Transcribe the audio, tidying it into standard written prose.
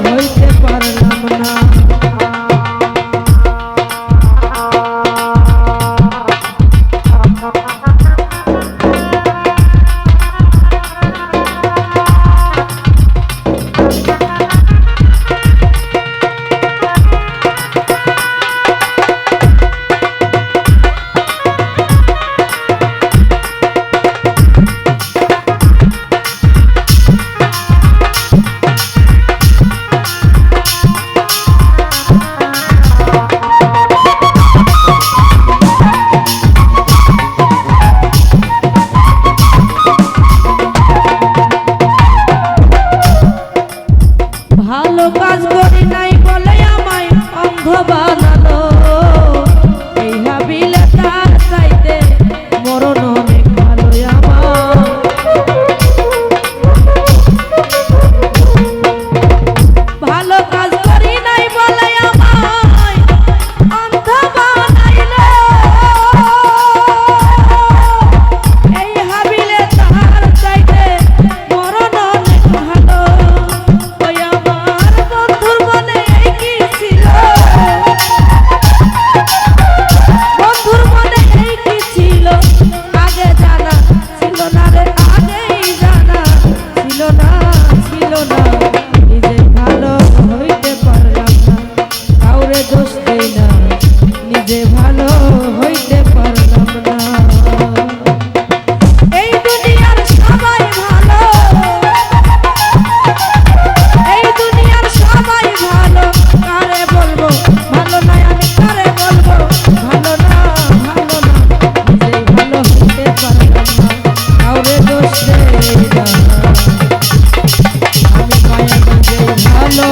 হইতে পারলাম না। ভালো কাজ করি নাই বলে আমায় অন্ধ বানালো, এই হাবিলে তার চাইতে মরণ অনেক ভালো আমার। ভালো কাজ করি নাই বলে আমায় অন্ধ বানাইলো, এই হাবিলে তার চাইতে মরণ অনেক ভালো। নিজে ভালো হইতে পারলাম না। এই দুনিয়ার সবাই ভালো, এই দুনিয়ার সবাই ভালো, কারে বলবো ভালো নয় আমি, কারে বলবো ভালো না, ভালো না। নিজেই ভালো হইতে পারলাম না, কাউরে দোষ দেই না, আমি মায়া নিজেই ভালো।